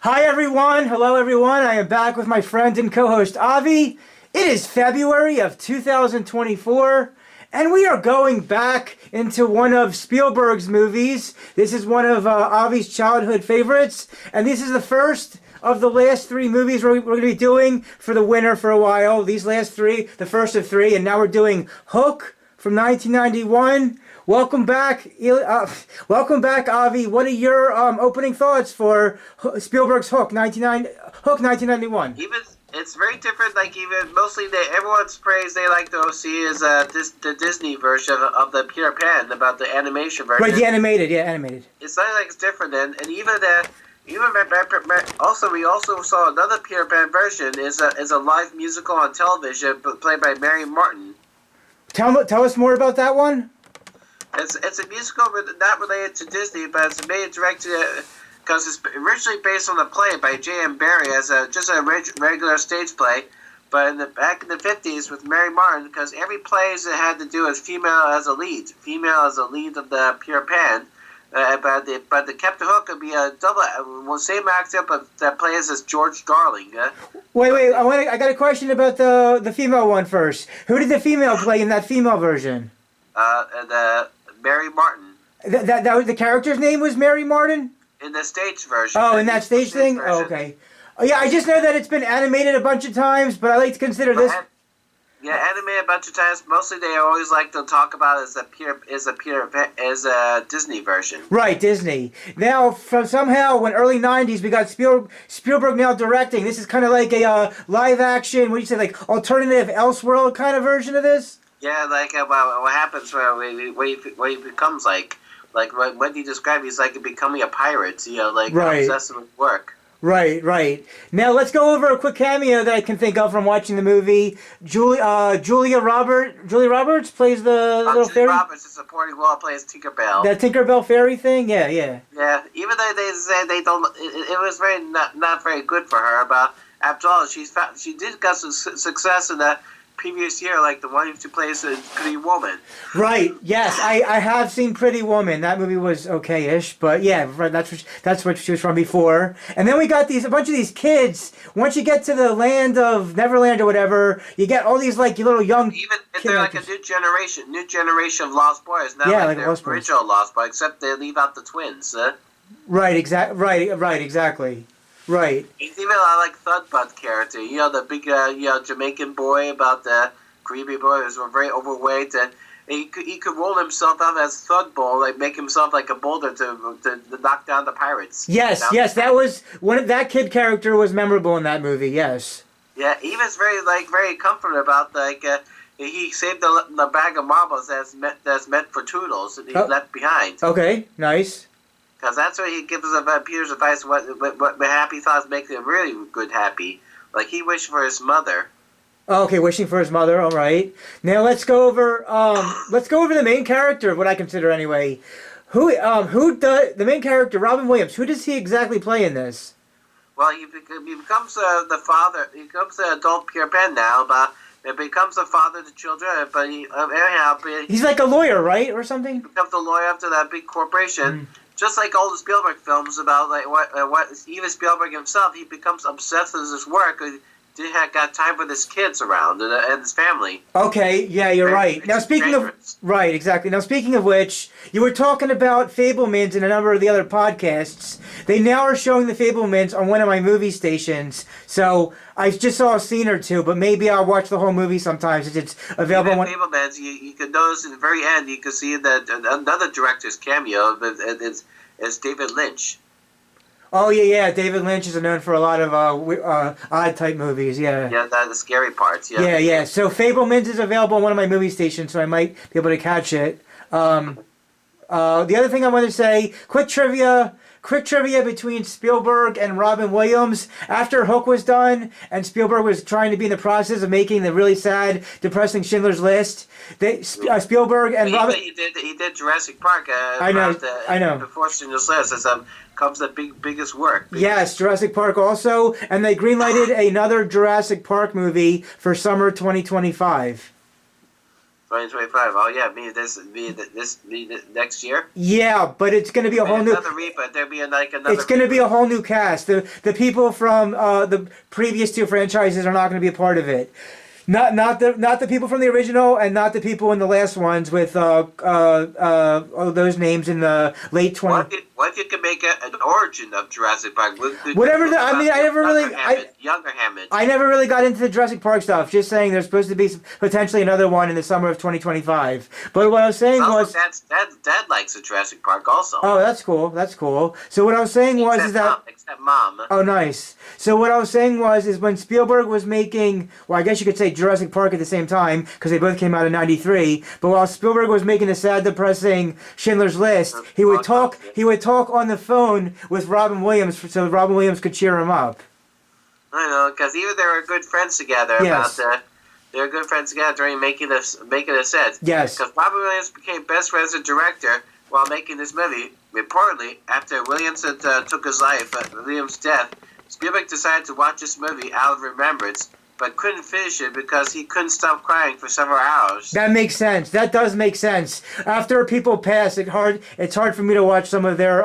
Hi everyone, hello everyone. I am back with my friend and co-host Avi. It is February of 2024, and we are going back into one of Spielberg's movies. This is one of Avi's childhood favorites, and this is the first of the last three movies we're going to be doing for the winter for a while. These last three, the first of three, and now we're doing Hook from 1991. Welcome back, Avi. What are your opening thoughts for Spielberg's Hook 1991? Even it's very different. Like even mostly everyone's praise they like to see is the Disney version of the Peter Pan about the animation version. Right, the animated. It's not like it's different, and also we also saw another Peter Pan version is a live musical on television played by Mary Martin. Tell us more about that one. It's a musical not related to Disney, but it's made directed because it's originally based on a play by J.M. Barrie as just a regular stage play. But back in the 50s with Mary Martin, because every play that had to do with female as a lead of the Peter Pan. But the Captain Hook could be a double, same actor, but that plays as George Darling. Wait, I got a question about the female one first. Who did the female play in that female version? Mary Martin. That was the character's name was Mary Martin? In the stage version. Oh, in that stage thing? Version. Oh, okay. Oh, yeah, I just know that it's been animated a bunch of times, but I like to consider this... Yeah, animated a bunch of times. Mostly they always like to talk about as a Disney version. Right, Disney. Now, from somehow, when early 90s, we got Spielberg now directing. This is kind of like a live action, what do you say, like alternative Elseworld kind of version of this? Yeah, like what happens when he becomes like what he described, he's like becoming a pirate, right. Obsessed with work. Right. Now let's go over a quick cameo that I can think of from watching the movie. Julia Roberts plays the little fairy. Julia Roberts is supporting role, plays Tinkerbell. That Tinkerbell fairy thing, yeah. Yeah, even though they say they don't, it was very not very good for her. But after all, she did get some success in that previous year, like the one who plays a Pretty Woman. Right. Yes, I have seen Pretty Woman. That movie was okay-ish, but yeah, right, that's what she was from before. And then we got a bunch of these kids. Once you get to the land of Neverland or whatever, you get all these like little young. Even if they're like a new generation of Lost Boys, not yeah, like the original Lost Boys, except they leave out the twins. Right. Exactly. Right. He's even like Thudbutt character. The big Jamaican boy about the creepy boy who's very overweight, and he could roll himself out as Thudball, like make himself like a boulder to knock down the pirates. Yes, that was that kid character was memorable in that movie. Yes. Yeah, he was very comforted about he saved the bag of marbles that's meant for Toodles that he left behind. Okay, nice. Because that's what he gives Peter's advice. What happy thoughts make him really good happy. Like he wished for his mother. Okay, wishing for his mother. All right. Now let's go over the main character. What I consider anyway. Who does the main character? Robin Williams. Who does he exactly play in this? Well, he becomes the father. He becomes the adult Peter Pan now, but it becomes the father of the children. But he's like a lawyer, right, or something. He becomes the lawyer after that big corporation. Just like all the Spielberg films about like what even Spielberg himself, he becomes obsessed with his work. He didn't have got time for his kids around and his family. Okay, yeah, you're right. Now speaking of right, exactly. Now speaking of which, you were talking about Fabelmans in a number of the other podcasts. They now are showing the Fabelmans on one of my movie stations. So I just saw a scene or two, but maybe I'll watch the whole movie sometimes if it's available. Even Fabelmans, you could notice in the very end, you can see that another director's cameo. It's David Lynch. Oh yeah. David Lynch is known for a lot of odd type movies. Yeah. Yeah, the scary parts. Yeah. Yeah. So Fabelmans is available on one of my movie stations, so I might be able to catch it. The other thing I want to say, quick trivia between Spielberg and Robin Williams. After Hook was done and Spielberg was trying to be in the process of making the really sad, depressing Schindler's List, Spielberg and Robin... He did Jurassic Park. I know. Before Schindler's List, comes the biggest work. Yes, Jurassic Park also. And they greenlighted another Jurassic Park movie for summer 2025. 2025. Oh yeah, me next year. Yeah, but it's going to be a whole new. Another reboot. There'll be like another. It's going to be a whole new cast. The people from the previous two franchises are not going to be a part of it. Not the people from the original, and not the people in the last ones with all those names in the late 20. What if you could make an origin of Jurassic Park? Whatever. I mean, I never really. Younger Hammond. I never really got into the Jurassic Park stuff. Just saying, there's supposed to be potentially another one in the summer of 2025. But what I was saying was, Dad likes the Jurassic Park also. Oh, that's cool. That's cool. So what I was saying was is that. Except Mom. Oh, nice. So what I was saying was is when Spielberg was making, well, I guess you could say Jurassic Park at the same time because they both came out in '93. But while Spielberg was making the sad, depressing Schindler's List, he would talk on the phone with Robin Williams so Robin Williams could cheer him up. I know, because even they were good friends together. Yes. They were good friends together during making a set. Yes. Because Robin Williams became best friends with the director while making this movie. Reportedly, after Williams took his life at Williams' death, Spielberg decided to watch this movie out of remembrance, but couldn't finish it because he couldn't stop crying for several hours. That makes sense. That does make sense. After people pass, it's hard for me to watch some of their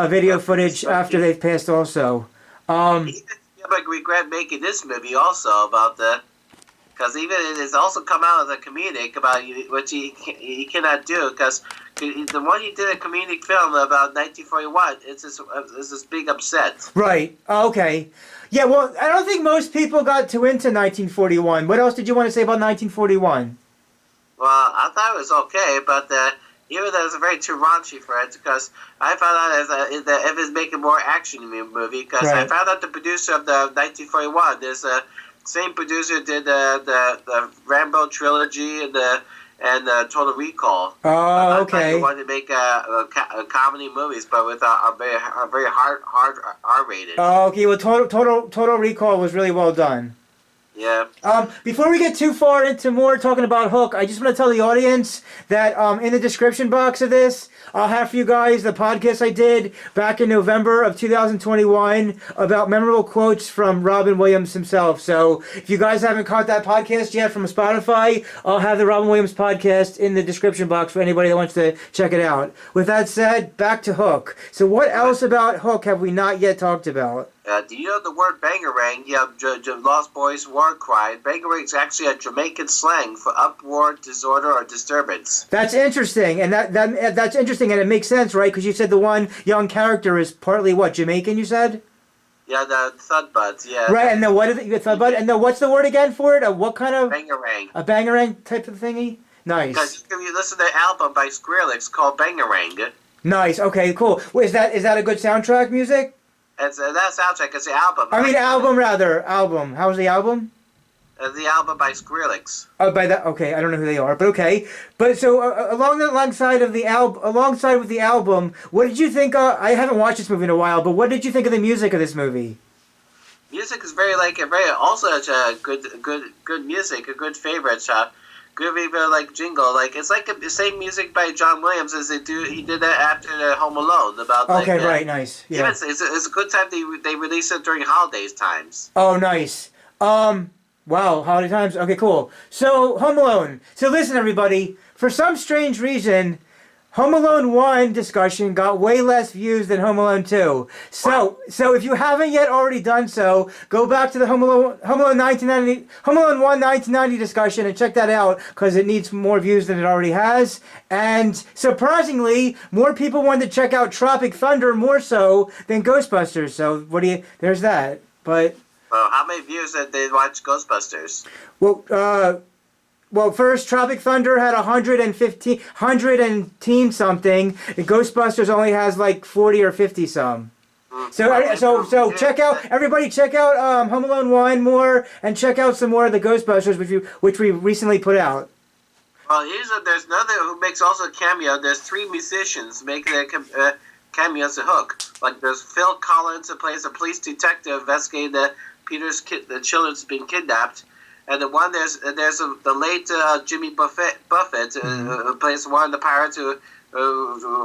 video footage after they've passed also. Spielberg regret making this movie also about because even it has also come out as a comedic about which he cannot do because the one he did a comedic film about 1941 it's this big upset. Right. Okay. Yeah. Well, I don't think most people got too into 1941. What else did you want to say about 1941? Well, I thought it was okay, but even though it was very too raunchy for it, because I found out that if it's making more action movie, because I found out the producer of the 1941, there's the same producer did the Rambo trilogy and Total Recall. Oh, okay. He wanted to make comedy movies, but with a very hard R-rated. Oh, okay. Well, Total Recall was really well done. Yeah. Before we get too far into more talking about Hook, I just want to tell the audience that in the description box of this, I'll have for you guys the podcast I did back in November of 2021 about memorable quotes from Robin Williams himself. So if you guys haven't caught that podcast yet from Spotify, I'll have the Robin Williams podcast in the description box for anybody that wants to check it out. With that said, back to Hook. So what else about Hook have we not yet talked about? Do you know the word bangarang? Yeah, Lost Boys war cry. Bangarang is actually a Jamaican slang for uproar, disorder, or disturbance. That's interesting, and that's interesting, and it makes sense, right? Because you said the one young character is partly what, Jamaican? You said. Yeah, the thudbuds. Yeah. Right, and then what is it? Thudbud, and then what's the word again for it? What kind of bangarang? A bangarang type of thingy. Nice. Because if you listen to the album by Skrillex called Bangarang. Nice. Okay. Cool. Well, is that a good soundtrack music? It's that soundtrack. It's the album. I mean, album. How's the album? The album by Skrillex. Oh, by that. Okay, I don't know who they are, but okay. But so alongside with the album, what did you think? I haven't watched this movie in a while, but what did you think of the music of this movie? Music is very also a good music, a good favorite. Good people like jingle, like it's like the same music by John Williams as he did that after Home Alone about. Okay, right, nice. Yeah, it's a good time they release it during holidays times. Oh, nice. Wow, holiday times. Okay, cool. So Home Alone. So listen, everybody. For some strange reason, Home Alone 1 discussion got way less views than Home Alone 2. So if you haven't yet already done so, go back to the Home Alone 1 1990 discussion and check that out because it needs more views than it already has. And surprisingly, more people wanted to check out Tropic Thunder more so than Ghostbusters. So there's that. But how many views did they watch Ghostbusters? Well, first, Tropic Thunder had 110 something. And Ghostbusters only has like 40 or 50 some. So check out Home Alone 1 more, and check out some more of the Ghostbusters which we recently put out. Well, there's another who makes also a cameo. There's 3 musicians making a cameo as a Hook. Like there's Phil Collins who plays a police detective investigating the children's been kidnapped. And the one there's the late Jimmy Buffett who plays one of the pirates who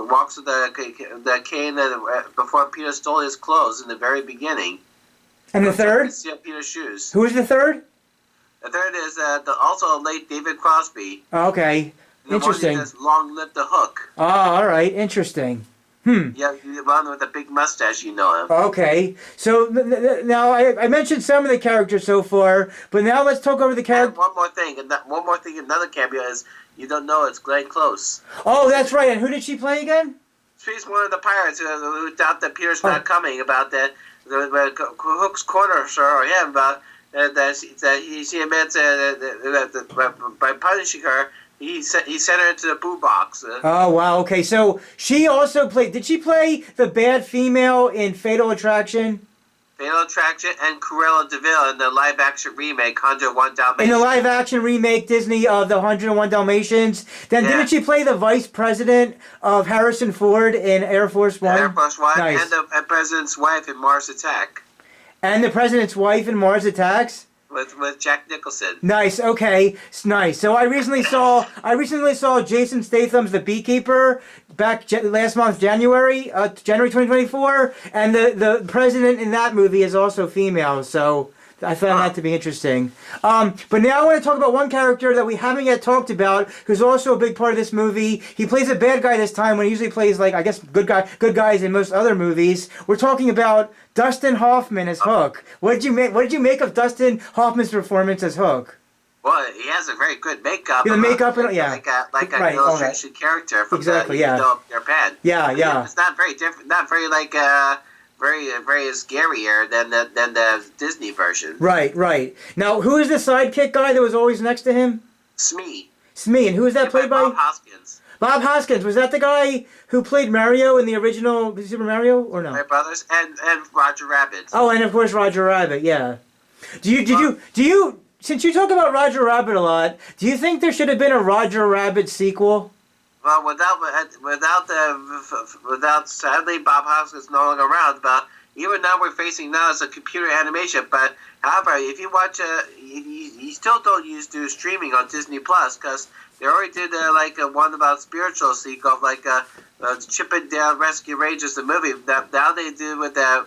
walks with the cane before Peter stole his clothes in the very beginning. And the third? See Peter's shoes. Who is the third? The third is also late David Crosby. Okay, The interesting. one who does Long Live the Hook. Oh, all right, interesting. Yeah, the one with the big mustache, you know him. Okay, so now I mentioned some of the characters so far, but now let's talk over the And character. one more thing, another cameo is you don't know it's Glenn Close. Oh, that's right. And who did she play again? She's one of the pirates who doubt that Peter's not coming about the Hook's corner or him about that she admits that by punishing her he sent her into the boo box. Oh, wow. Okay, so she also played. Did she play the bad female in Fatal Attraction? Fatal Attraction and Cruella de Vil in the live-action remake 101 Dalmatians. In the live-action remake Disney of the 101 Dalmatians. Then didn't she play the vice president of Harrison Ford in Air Force One? Air Force One, nice. And the president's wife in Mars Attack. And the president's wife in Mars Attacks? With Jack Nicholson. Nice. Okay. It's nice. So I recently saw Jason Statham's The Beekeeper back last month, January 2024, and the president in that movie is also female. So I found that to be interesting. But now I want to talk about one character that we haven't yet talked about, who's also a big part of this movie. He plays a bad guy this time when he usually plays, like, I guess good guys in most other movies. We're talking about Dustin Hoffman as Hook. What did you make of Dustin Hoffman's performance as Hook? Well, he has a very good makeup. Yeah, the makeup and like an illustration character from Peter Pan. Yeah. It's not very different. Not very very scarier than the Disney version. Right. Now, who is the sidekick guy that was always next to him? Smee. And who is that played by? Bob Hoskins. Bob Hoskins. Was that the guy who played Mario in the original Super Mario, or no? My brothers and Roger Rabbit. Oh, and of course Roger Rabbit. Yeah. Do you? Since you talk about Roger Rabbit a lot, do you think there should have been a Roger Rabbit sequel? Well, without sadly Bob Hoskins is no longer around. But even now we're facing now as a computer animation. But however, if you watch, you still don't do streaming on Disney Plus because they already did one about spiritual sequel of Chip and Dale Rescue Rangers, the movie. Now they do with the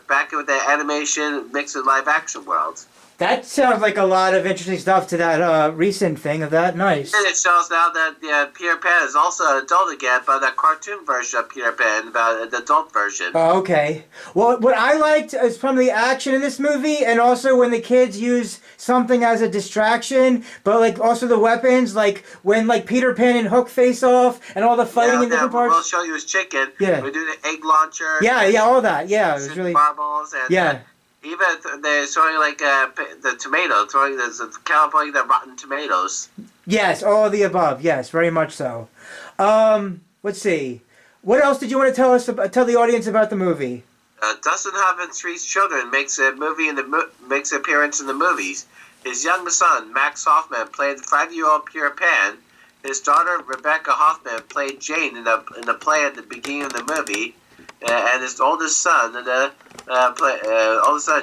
animation mixed with live action world. That sounds like a lot of interesting stuff to that recent thing of that. Nice. And it shows now that Peter Pan is also an adult again, but the cartoon version of Peter Pan, about the adult version. Oh, okay. Well, what I liked is from the action in this movie, and also when the kids use something as a distraction, but also the weapons, like when Peter Pan and Hook face off, and all the fighting in different parts. We'll show you his chicken. Yeah. We do the egg launcher. Yeah, all that. Yeah, it was really. Marbles and even they're showing the tomato, throwing cowboy the rotten tomatoes. Yes, all of the above. Yes, very much so. Let's see. What else did you want to tell the audience about the movie? Dustin Hoffman's three children makes an appearance in the movies. His young son Max Hoffman played 5-year-old Peter Pan. His daughter Rebecca Hoffman played Jane in the play at the beginning of the movie. And his oldest son,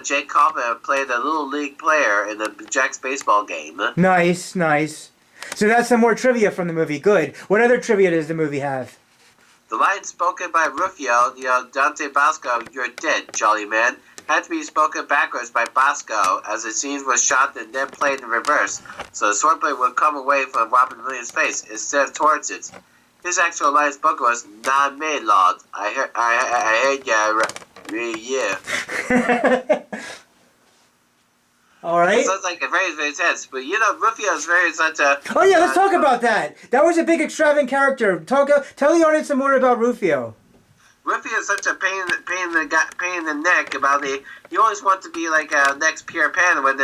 Jake Hoffman, played a little league player in the Jack's baseball game. Nice. So that's some more trivia from the movie. Good. What other trivia does the movie have? The line spoken by Rufio, Dante Basco, "You're dead, jolly man," had to be spoken backwards by Basco, as the scene was shot and then played in reverse, so the swordblade would come away from Robin Williams' face instead of towards it. His actual line spoken was, "Nah, me, lord. I heard ya, yeah." All right. It sounds like a very, very intense, but Rufio is very such a. Oh yeah, let's talk about that. That was a big extravagant character. Tell the audience some more about Rufio. Rufio is such a pain in the neck about the. You always want to be like next Peter Pan when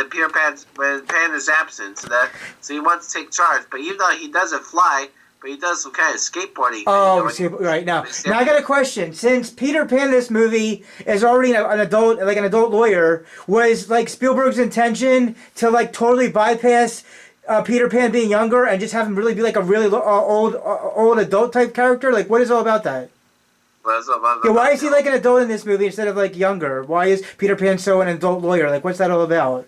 Pan is absent, so he wants to take charge. But even though he doesn't fly. But he does some kind of skateboarding. Oh, right now I got a question. Since Peter Pan, this movie is already an adult lawyer, was Spielberg's intention to totally bypass Peter Pan being younger and just have him really be a really old adult type character? What is all about that? Why is he an adult in this movie instead of younger? Why is Peter Pan so an adult lawyer? What's that all about?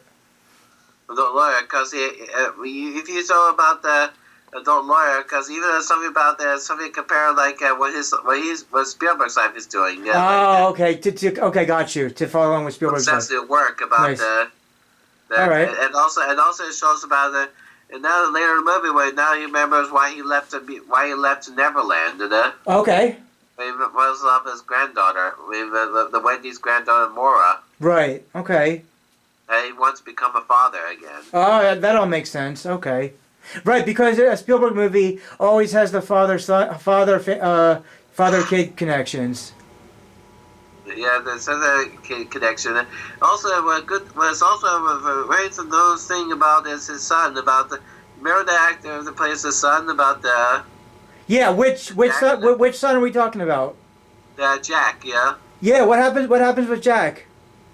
Adult lawyer, because if you saw about the adult lawyer, because even there's something about that, something compare what Spielberg's life is doing. Okay, okay, got you. To follow along with Spielberg's life. Sensitive work about nice. All right. And also it shows about the. And now later in the movie, where now he remembers why he left Neverland. Okay. He was off his granddaughter, the Wendy's granddaughter Mora, Right. Okay. and he wants to become a father again. Oh, that all makes sense. Okay. Right, because a Spielberg movie always has the father-kid connections. Yeah, there's a connection. Also, what's also a very those thing about is his son. Remember the actor that plays the son about the Yeah, which son are we talking about? Jack, yeah. Yeah, what happens with Jack?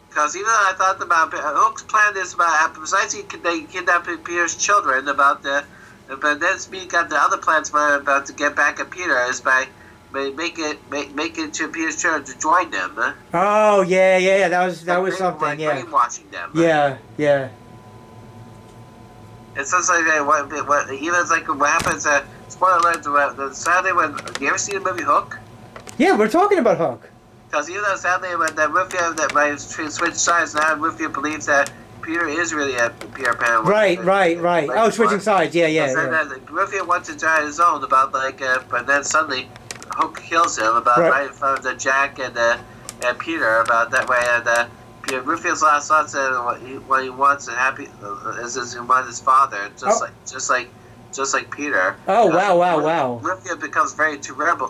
Because even though I thought about Hook's plan is about besides they kidnapping Peter's children but then speak of the other plans about to get back at Peter is by make it to Peter's children to join them. Oh yeah. That was something. Yeah. Brainwashing them. Yeah. It sounds like even it's like what happens. Spoiler alert! The Saturday when you ever see the movie Hook? Yeah, we're talking about Hook. Because even though sadly when that Rufio that might switch sides now, Rufio believes that Peter is really a Peter Pan. Right. Oh, switching sides. Yeah. Rufio wants to try his own about but then suddenly Hook kills him right in front of the Jack and Peter about that way Rufio's last thought said what he wants and happy is he wants his father just like Peter. Oh wow. Rufio becomes very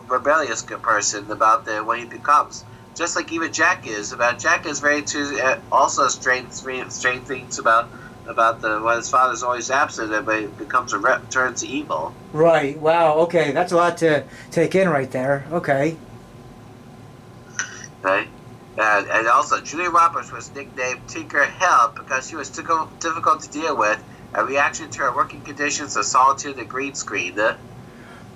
rebellious person about what he becomes. Just like even Jack is. Jack is very also strange things about when his father's always absent, but he becomes turns evil. Right. Wow. Okay, that's a lot to take in right there. Okay. Right. And also, Julia Roberts was nicknamed Tinker Hell because she was difficult to deal with, a reaction to her working conditions of solitude and green screen.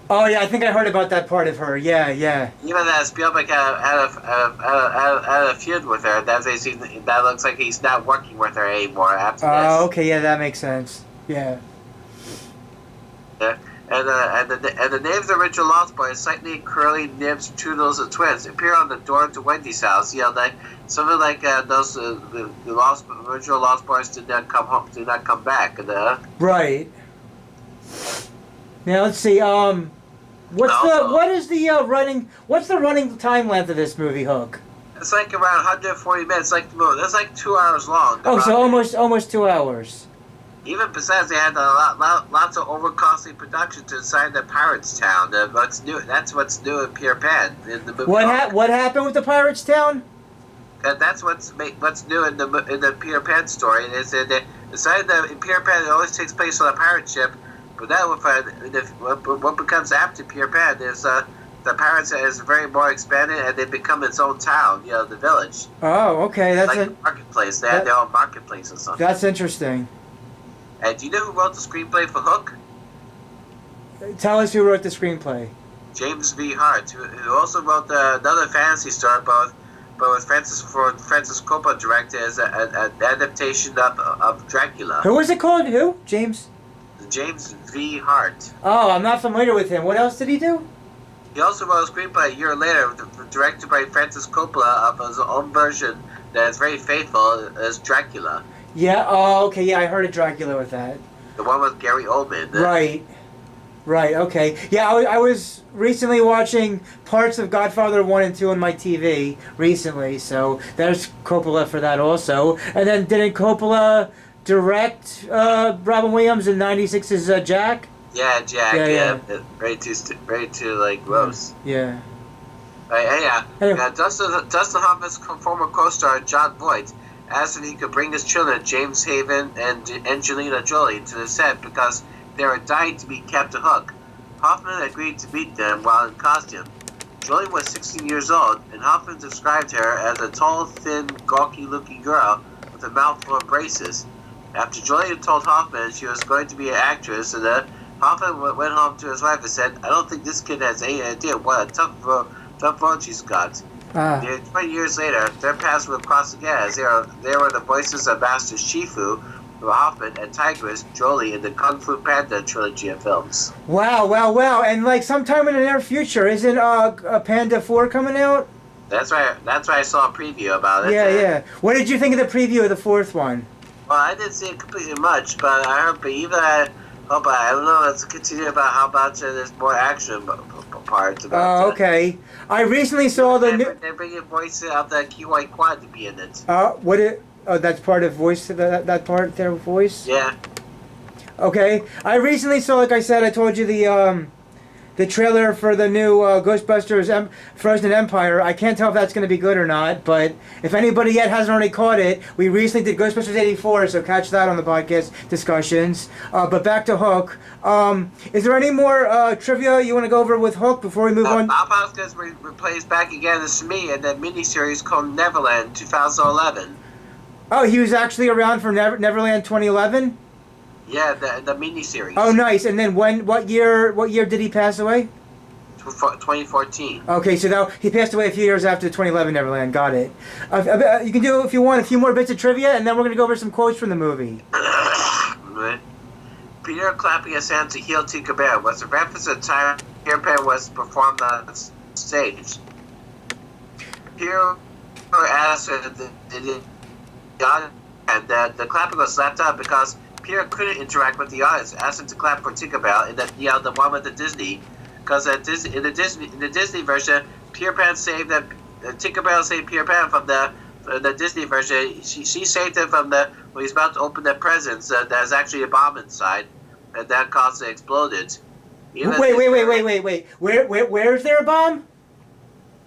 Oh yeah, I think I heard about that part of her. Yeah. Even as Spielberg had a feud with her, that looks like he's not working with her anymore after this. Oh, okay, yeah, that makes sense. Yeah. Yeah. And the names of the original Lost Boys, Slightly, Curly, Nibs, Toodles, and Twins, appear on the door to Wendy's house. Something like those the original Lost Boys did not come back. Right. Now let's see. What's the running time length of this movie, Hook? It's like around 140 minutes. It's like 2 hours long. Oh, so almost 2 hours. Even besides, they had lots of over-costly productions inside the Pirates Town. That's what's new in Peter Pan in the movie. What happened with the Pirates Town? That's what's new in the Peter Pan story. Is that inside in Peter Pan, it always takes place on a pirate ship. But then what becomes after Peter Pan is the Pirates is very more expanded and they become its own town, the village. Oh, okay. That's like a marketplace. They have their own marketplace or something. That's interesting. And do you know who wrote the screenplay for Hook? Tell us who wrote the screenplay. James V. Hart, who also wrote another fantasy story, but with Francis Coppola directed as an adaptation of Dracula. Who was it called? Who? James V. Hart. Oh, I'm not familiar with him. What else did he do? He also wrote a screenplay a year later, directed by Francis Coppola, of his own version that is very faithful as Dracula. Yeah. Oh, okay. Yeah, I heard of Dracula with that. The one with Gary Oldman. Right. Okay. Yeah, I was recently watching parts of Godfather 1 and 2 on my TV recently, so there's Coppola for that also. And then didn't Coppola direct Robin Williams in '96's Jack? Yeah, Jack. Yeah. Very too gross. Yeah. Anyway. Dustin Hoffman's former co-star John Voight asked if he could bring his children James Haven and Angelina Jolie to the set because they were dying to meet Captain Hook. Hoffman agreed to meet them while in costume. Jolie was 16 years old, and Hoffman described her as a tall, thin, gawky-looking girl with a mouth full of braces. After Jolie had told Hoffman she was going to be an actress, Hoffman went home to his wife and said, "I don't think this kid has any idea what a tough road she's got." 20 years later, their paths would cross again as they were the voices of Master Shifu, Hoffman, and Tigress Jolie in the Kung Fu Panda trilogy of films. Wow. And sometime in the near future, isn't a Panda 4 coming out? That's right I saw a preview about it. Yeah. What did you think of the preview of the fourth one? Well, I didn't see it completely much, but I heard. But even I don't know. Let's continue about how about there's more action parts about. Oh, okay. I recently saw the new. They're bringing voice of the Kiwi Quad to be in it. What it? Oh, that's part of voice. That part, their voice. Yeah. Okay. I recently saw, like I said, I told you the trailer for the new Ghostbusters Frozen Empire. I can't tell if that's going to be good or not, but if anybody yet hasn't already caught it, we recently did Ghostbusters 84, so catch that on the podcast discussions. But back to Hook. Is there any more trivia you want to go over with Hook before we move on? Bob Hoskins replaced back again as Smee in that miniseries called Neverland 2011. Oh, he was actually around for Neverland 2011? Yeah, the miniseries. Oh, nice. And then what year did he pass away? 2014. Okay, so now he passed away a few years after 2011 Neverland. Got it. You can do, if you want, a few more bits of trivia, and then we're going to go over some quotes from the movie. Peter clapping his hands to heal Tinkerbell was a reference to the time Peter Pan was performed on stage. Peter asked and the clapping was left out because Peter couldn't interact with the audience. Asked him to clap for Tinkerbell in the one with the Disney, because in the Disney version, Peter Pan saved Tinkerbell saved Peter Pan from the Disney version. She saved him from when he's about to open the presents. There's actually a bomb inside, and that caused it exploded. Wait. Where is there a bomb?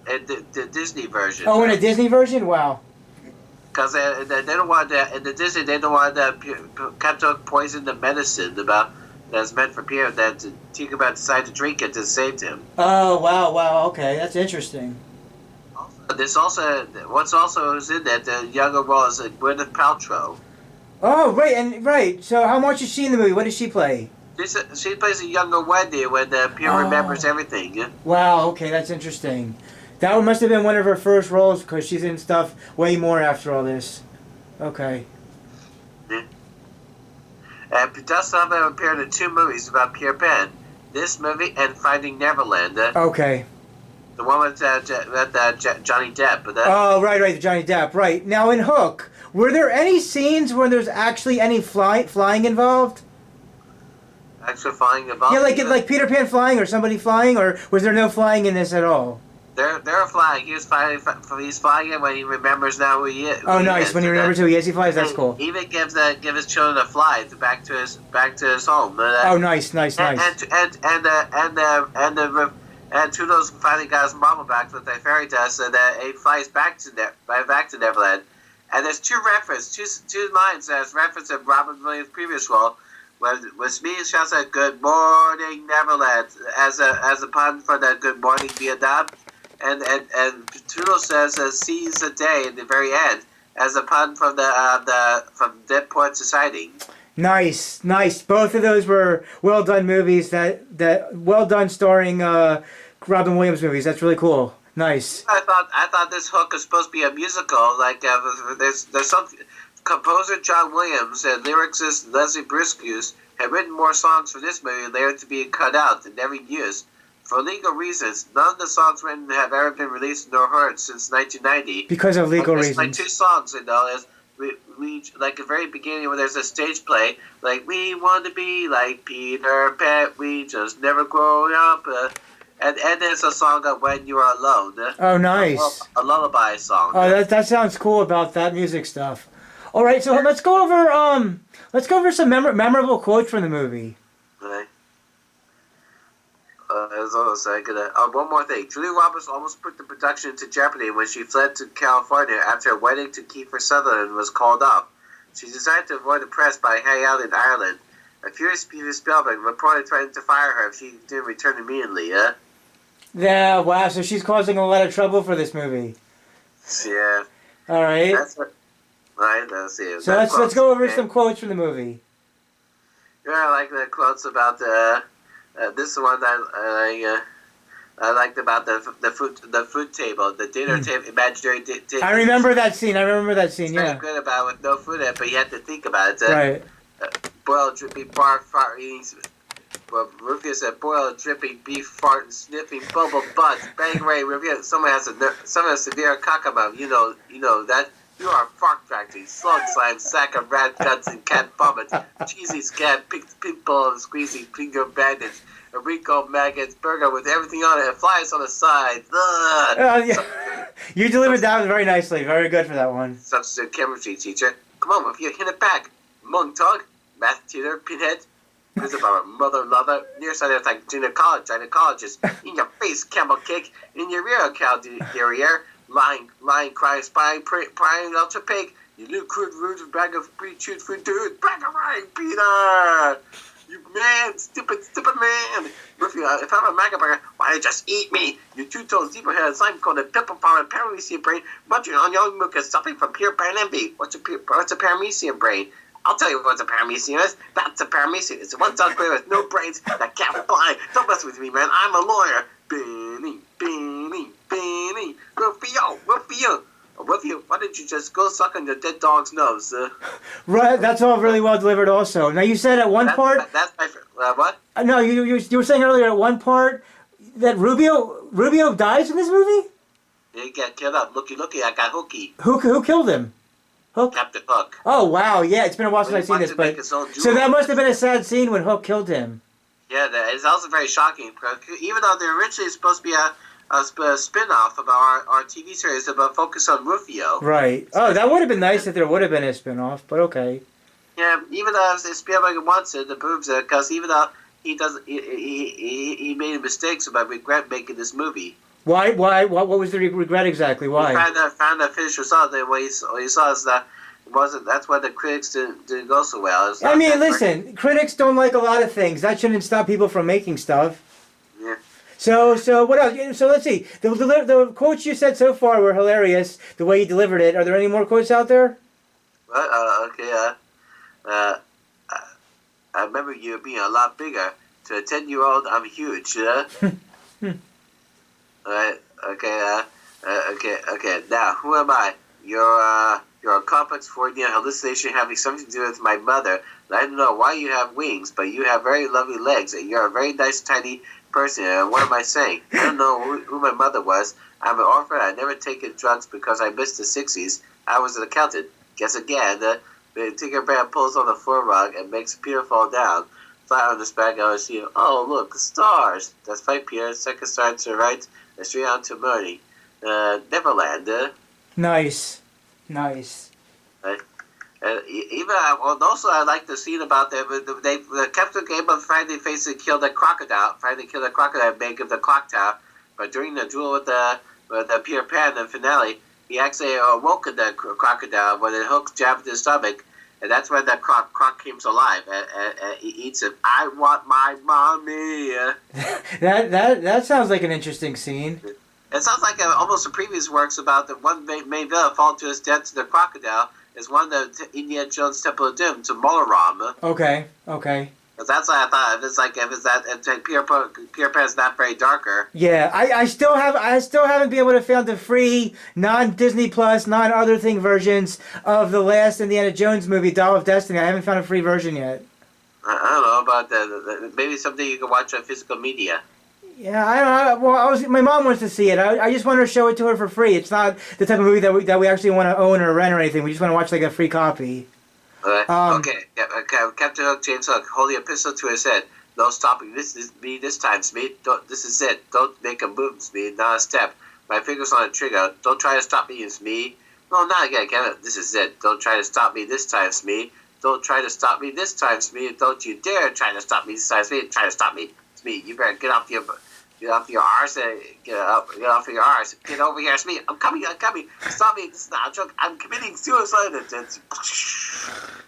In the Disney version. Oh, in a Disney version? Wow. Because they don't want that in the Disney. They don't want that kept poison the medicine that's meant for Peter. That Tinkerbell decided to drink it to save him. Oh wow. Okay, that's interesting. What's also is in that the younger role is Gwyneth Paltrow. Oh right. So how much is she in the movie? What does she play? She plays a younger Wendy when Peter remembers everything. Yeah? Wow. Okay, that's interesting. That must have been one of her first roles because she's in stuff way more after all this. Okay. Yeah. And Dustin Hoffman appeared in 2 movies about Peter Pan. This movie and Finding Neverland. Okay. The one with Johnny Depp. Oh, right, the Johnny Depp. Right. Now in Hook, were there any scenes where there's actually any flying involved? Actually flying involved? Yeah, like Peter Pan flying or somebody flying, or was there no flying in this at all? They're flying. He's flying it when he remembers now who he is. Oh, nice. When he remembers who he is, he flies. That's cool. He even give his children a fly back to his home. Oh, nice. And Toodles finally got his mama back with a fairy dust, and he flies back to Neverland. And there's two lines that's reference in Robin Williams' previous role. When Smee shouts out "Good Morning Neverland" as a pun for the "Good Morning Vietnam," and Toodles says "Seize the Day" in the very end as a pun from from Dead Poet Society. Nice. Both of those were well done movies. That well done starring Robin Williams movies. That's really cool. Nice. I thought this Hook was supposed to be a musical. Like there's some. Composer John Williams and lyricist Leslie Briscus had written more songs for this movie later to be cut out and never used. For legal reasons, none of the songs written have ever been released nor heard since 1990. Because of legal reasons. Like 2 songs, we like the very beginning when there's a stage play, like we want to be like Peter Pan, we just never grow up. And there's a song of When You Are Alone. Oh, nice. A lullaby song. Oh, that sounds cool about that music stuff. All right, so let's go over some memorable quotes from the movie. Okay. One more thing. Julia Roberts almost put the production into jeopardy when she fled to California after a wedding to Kiefer Sutherland was called off. She decided to avoid the press by hanging out in Ireland. A furious Peter Spielberg reportedly threatened to fire her if she didn't return immediately. Yeah, wow, so she's causing a lot of trouble for this movie. Yeah. All right. Right, let's see. So let's go over some quotes from the movie. Yeah, I like the quotes about this one that I liked about the food table, the dinner table, imaginary table. I remember that scene. It's very good about it with no food in it, but you have to think about it. Right. Boiled, dripping, barf, fart, eating. Well, Rufus said, boiled, dripping, beef, farting, sniffing, bubble butts, bang, ray, review. Someone has severe cockamouth. You know that. You are a fart factory, slug slime, sack of rat guts and cat vomit, cheesy scat, pink ball, squeezy finger bandage, a Rico maggots, burger with everything on it, and flies on the side. Yeah. You delivered that very nicely. Very good for that one. Substitute chemistry teacher. Come on, if you hit it back. Monk talk, math tutor, pinhead. Who's about mother lover? Nearsighted like gynecologist. In your face, camel cake. In your rear, cow derriere. Lying, crying, spying, prying, ultra pig. You little crude, rude bag of pre-chewed food, dude. Bag of rain, Peter. You man, stupid man. If I'm a maggot, why you just eat me? You two-toed zebra-headed slime called a pimple power paramecium brain, munching on young milk is something from pure brain envy. What's a paramecium brain? I'll tell you what a paramecium is. That's a paramecium. It's one dog player with no brains that can't fly. Don't mess with me, man. I'm a lawyer. Benny. Rufio, why didn't you just go suck on your dead dog's nose? Right, that's all really well delivered also. Now you said at one part... That's my... what? No, you were saying earlier at one part that Rubio dies in this movie? He got killed up. Looky, I got Hooky. Who killed him? Hook? Captain Hook. Oh, wow, yeah, it's been a while since I've seen this, but... So that must have been a sad scene when Hook killed him. Yeah, it's also very shocking, even though they're originally supposed to be a spin-off of our TV series about focus on Rufio. Right. Oh, that would have been nice if there would have been a spin-off, but okay. Yeah, even though Spielberg wants it, it proves it, because even though he doesn't, he made mistakes about regret making this movie. Why? What was the regret exactly? Why? He found that finished result. What he saw is that it wasn't. That's why the critics didn't go so well. I mean, listen, critics don't like a lot of things. That shouldn't stop people from making stuff. Yeah. So what else? So let's see. The quotes you said so far were hilarious. The way you delivered it. Are there any more quotes out there? Okay. I remember you being a lot bigger. To a 10-year-old, I'm huge. Alright. Okay. Now, who am I? You're a complex Freudian hallucination having something to do with my mother. I don't know why you have wings, but you have very lovely legs, and you're a very nice, tiny person. What am I saying? I don't know who my mother was. I'm an orphan. I never taken drugs because I missed the 60s. I was an accountant. Guess again. The Tinkerbell pulls on the floor rug and makes Peter fall down. Flat on his back, I see, oh, look, the stars. That's right, Peter. Second star to the right, and straight on to Marty. Neverland. Nice. Also, I like the scene about they kept the game of finally facing killed the crocodile. Finally killed the crocodile and make him the clock tower. But during the duel with the Peter Pan in the finale, he actually awoke the crocodile when the hook jabbed his stomach, and that's when the croc came to life and he eats him. I want my mommy. That sounds like an interesting scene. It sounds like almost the previous works about the one main villain fall to his death to the crocodile is one of the Indiana Jones Temple of Doom to Molaram. Okay. Because that's what I thought. If Peter Pan's not very darker. Yeah, I still haven't been able to find the free non-Disney Plus, non-other thing versions of the last Indiana Jones movie, Doll of Destiny. I haven't found a free version yet. I don't know about maybe someday you can watch on physical media. Yeah, I don't know. Well, my mom wants to see it. I just want to show it to her for free. It's not the type of movie that we actually want to own or rent or anything. We just want to watch like a free copy. Okay. Captain Hook, James Hook, holding a pistol to his head. No stopping. This is me this time, Smee. This is it. Don't make a move, Smee. Not a step. My finger's on the trigger. Don't try to stop me, Smee. No, not again, Kevin. This is it. Don't try to stop me this time, Smee. Don't try to stop me this time, Smee. Don't you dare try to stop me this time, Smee. Try to stop me, Smee. You better get off your arse and get off your arse. Get over here, Smee. I'm coming. Stop me. This is not a joke. I'm committing suicide.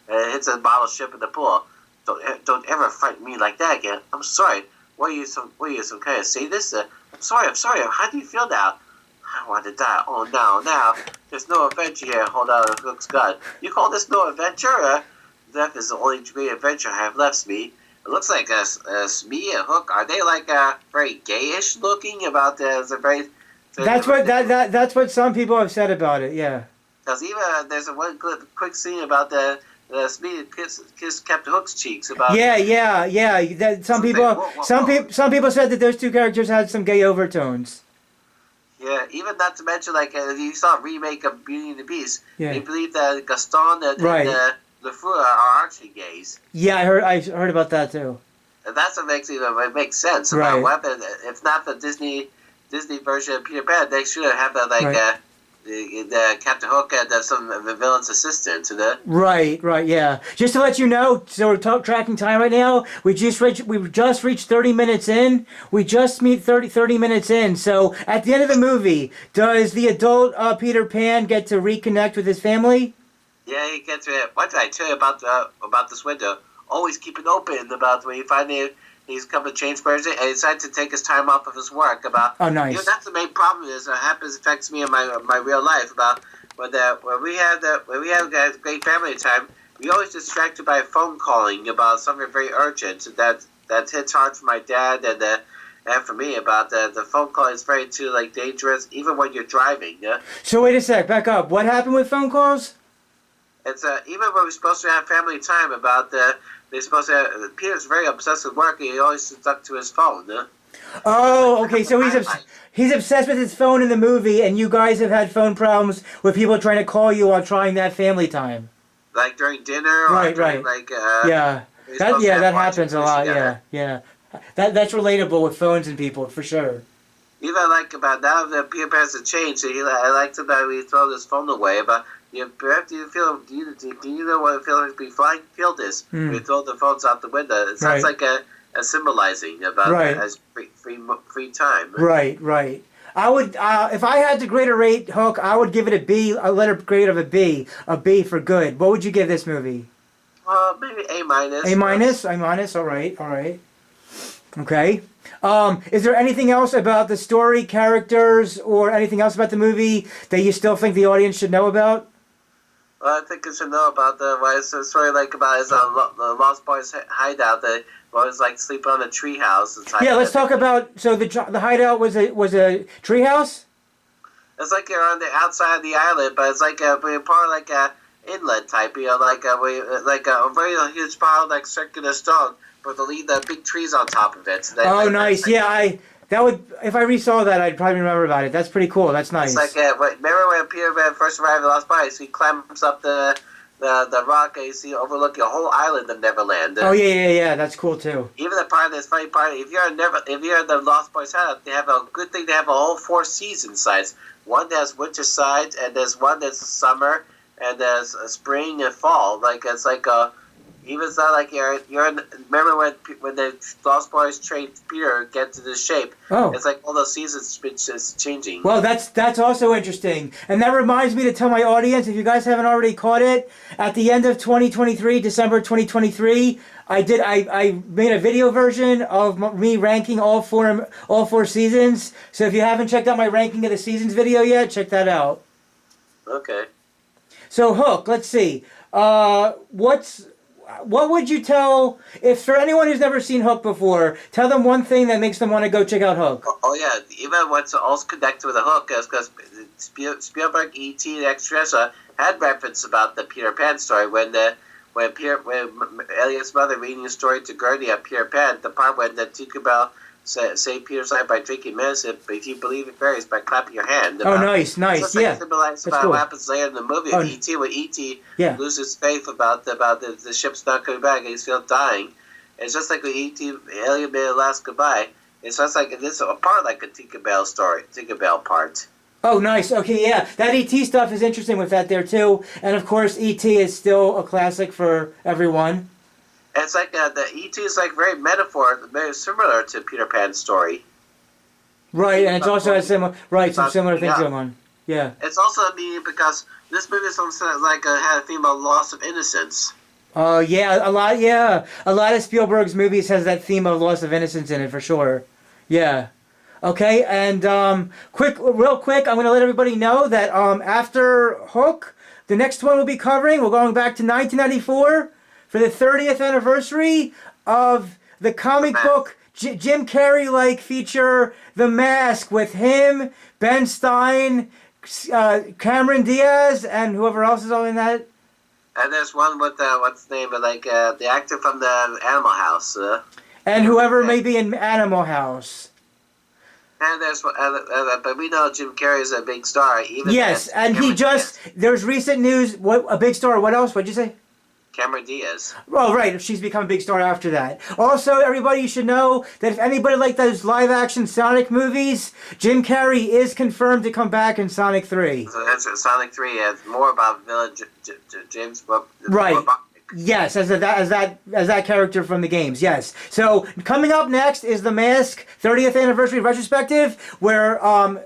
And it hits a bottle ship in the pool. Don't ever frighten me like that again. I'm sorry. What are you some kind of sadist? I'm sorry. How do you feel now? I want to die. Oh, now. There's no adventure here. Hold out a Hook's gun. You call this no adventure? Death is the only great adventure I have left, Smee. It looks like Smee and Hook. Are they like very gayish looking? About That's what some people have said about it. Yeah. Because even there's a one quick scene about the Smee kiss Captain Hook's cheeks. About yeah. Some people said that those two characters had some gay overtones. Yeah, even not to mention, like, if you saw a remake of Beauty and the Beast, Yeah. they believe that Gaston and Right. LeFou are actually gays. Yeah, I heard about that too. And that's what makes sense Right. about what happened. If not the Disney version of Peter Pan, they should have had Right. the Captain Hook and some of the villain's assistant. Right, yeah. Just to let you know, so we're tracking time right now. We just reached 30 minutes in. We just meet 30 minutes in. So at the end of the movie, does the adult Peter Pan get to reconnect with his family? Yeah, he gets it. What did I tell you about this window? Always keep it open about when you finally he's come to change person and he decided to take his time off of his work. Oh, nice. You know, that's the main problem is affects me in my real life about when we have great family time. We always distracted by phone calling about something very urgent that hits hard for my dad and for me about the phone call is very too like dangerous even when you're driving. So wait a sec, back up. What happened with phone calls? It's even when we're supposed to have family time about they're supposed to have, Peter's very obsessed with work and he always stuck to his phone. Oh, okay. So he's obsessed with his phone in the movie, and you guys have had phone problems with people trying to call you while trying that family time. Like during dinner, or Right. like Yeah, that happens a lot. Yeah. That's relatable with phones and people for sure. Even like about now that Peter Pan's a change, so I like to that we throw this phone away. But do you know what it feels like to be flying? Feel this? We throw the phones out the window. It sounds like a symbolizing about as free time. Right. I would, if I had to grade a rate Hook, I would give it a B, a letter grade of a B for good. What would you give this movie? Maybe A minus. A minus. All right. Okay. Is there anything else about the story, characters, or anything else about the movie that you still think the audience should know about? Well, I think you should know about why it's a story like about his the Lost Boys hideout. That was like sleeping on a treehouse. Yeah, let's talk about. So the hideout was a treehouse. It's like you're on the outside of the island, but it's like we're part of like a inlet type. You know, like a very huge pile like circular stone, but the big trees on top of it. So nice. Yeah, that would if I resaw that, I'd probably remember about it. That's pretty cool. That's nice. It's like remember when Peter Pan first arrived at Lost Boys? He climbs up the rock and you see overlooking a whole island of Neverland. Oh yeah. That's cool too. Even the part that's funny part, if you're in the Lost Boys hideout, they have a good thing. They have a whole 4 season sites. One that's winter side, and there's one that's summer, and there's spring and fall. Like it's like even it's not like you're in, remember when the Lost Boys trained Peter get to this shape? Oh. It's like all those seasons just changing. Well, that's also interesting. And that reminds me to tell my audience, if you guys haven't already caught it, at the end of 2023, December 2023, I made a video version of me ranking all four seasons. So if you haven't checked out my ranking of the seasons video yet, check that out. Okay. So Hook, let's see. What would you tell, if for anyone who's never seen Hook before, tell them one thing that makes them want to go check out Hook. Oh yeah, even what's also connected with the Hook is because Spielberg, E.T., and Extra had reference about the Peter Pan story when Elliot's mother reading the story to Gertie at Peter Pan, the part when the Tinkerbell saved Peter's life by drinking medicine, but if you believe in fairies by clapping your hand. Nice, yeah. Symbolizes about cool. what happens later in the movie. E.T. when E.T. Yeah. loses faith about the ship's not coming back and he's still dying. It's just like when E.T. Elliot made a last goodbye. It's just like this a part like a Tinkerbell story, Tinkerbell part. Oh, nice. Okay, yeah. That E.T. stuff is interesting with that there, too. And, of course, E.T. is still a classic for everyone. It's like the E.T. is like very similar to Peter Pan's story. Right, and it's also has some similar things going on. Yeah. It's also neat because this movie is like had a theme of loss of innocence. Oh, yeah, a lot of Spielberg's movies has that theme of loss of innocence in it, for sure. Yeah. Okay, and real quick, I'm going to let everybody know that after Hook, the next one we'll be covering, we're going back to 1994 for the 30th anniversary of the comic book Jim Carrey-like feature, The Mask, with him, Ben Stein, Cameron Diaz, and whoever else is all in that. And there's one with, what's the name, the actor from the Animal House. And whoever may be in Animal House. And but we know Jim Carrey is a big star. Even Yes, and he just, there's recent news, what a big star, what else? What'd you say? Cameron Diaz. Oh, right, she's become a big star after that. Also, everybody should know that if anybody liked those live-action Sonic movies, Jim Carrey is confirmed to come back in Sonic 3. So that's Sonic 3 has more about villain James. Right. Yes, as that character from the games. Yes. So coming up next is the Mask 30th anniversary retrospective, where Avi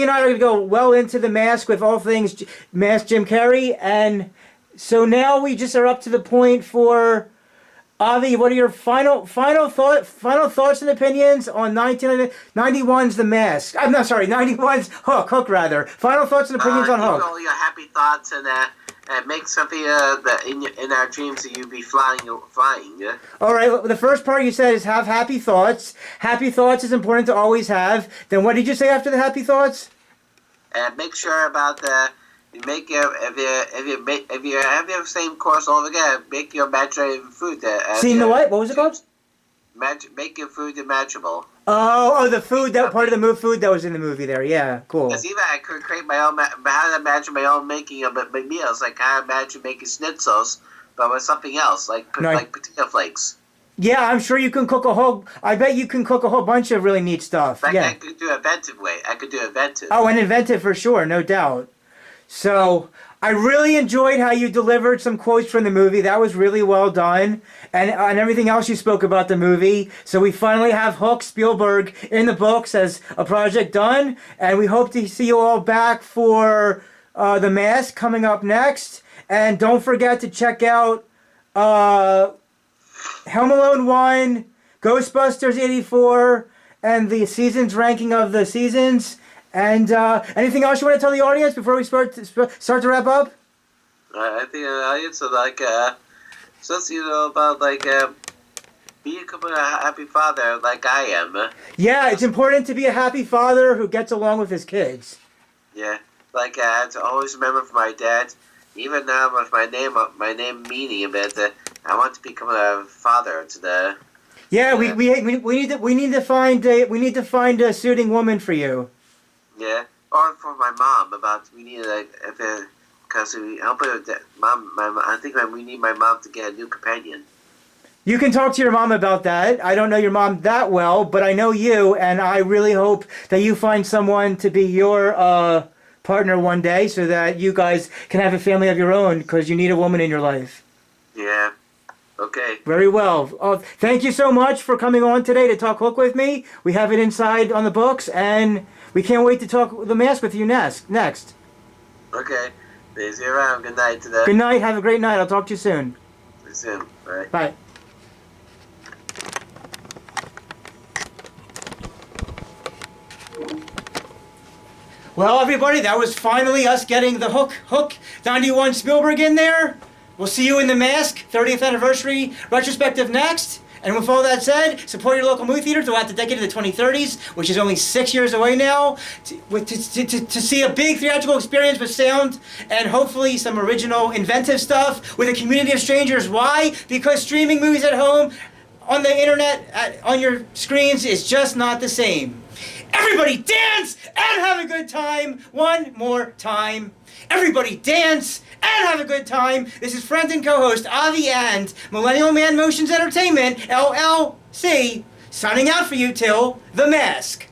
and I are going to go well into the Mask with all things Mask Jim Carrey, and so now we just are up to the point for Avi. What are your final thoughts and opinions on 1991's The Mask? I'm not sorry, 91's Hook rather. Final thoughts and opinions on Hook. Your happy thoughts and make something that in our dreams that you be flying. Yeah? All right. The first part you said is have happy thoughts. Happy thoughts is important to always have. Then what did you say after the happy thoughts? Make sure about the if you have the same course all together, make your matchable food. Seen the what? What was it called? Make your food matchable. Oh, the food, that part of the food that was in the movie there. Yeah, cool. Because even I could create my own, how to imagine my own making of my meals. Like I imagine making schnitzels, but with something else, like potato flakes. Yeah, I'm sure you can cook I bet you can cook a whole bunch of really neat stuff. Like yeah. I could do inventive way. I could do inventive. Oh, and inventive for sure, no doubt. So, I really enjoyed how you delivered some quotes from the movie. That was really well done. And everything else you spoke about the movie. So we finally have Hook Spielberg in the books as a project done. And we hope to see you all back for The Mask coming up next. And don't forget to check out Home Alone 1, Ghostbusters 84, and the seasons ranking of the seasons. And anything else you want to tell the audience before we start to wrap up? I think the audience would just about being a happy father like I am. Yeah, it's important to be a happy father who gets along with his kids. Yeah, I have to always remember for my dad. Even now with my name meaning a bit, I want to become a father to the. Yeah, we need to find a suiting woman for you. Yeah, or for my mom we need because we help her with mom. I think we need my mom to get a new companion. You can talk to your mom about that. I don't know your mom that well, but I know you, and I really hope that you find someone to be your partner one day, so that you guys can have a family of your own. Because you need a woman in your life. Yeah. Okay. Very well. Thank you so much for coming on today to talk Hook with me. We have it inside on the books, and we can't wait to talk The Mask with you next. Okay. See you around. Good night today. Good night. Have a great night. I'll talk to you soon. See you soon. Bye. Bye. Well, everybody, that was finally us getting the Hook 91 Spielberg in there. We'll see you in The Mask 30th anniversary retrospective next. And with all that said, support your local movie theater throughout the decade of the 2030s, which is only 6 years away now, to see a big theatrical experience with sound and hopefully some original inventive stuff with a community of strangers. Why? Because streaming movies at home, on the internet, on your screens is just not the same. Everybody dance and have a good time. One more time. Everybody dance and have a good time. This is friend and co-host Avi and Millennial Man Motions Entertainment, LLC, signing out for you till The Mask.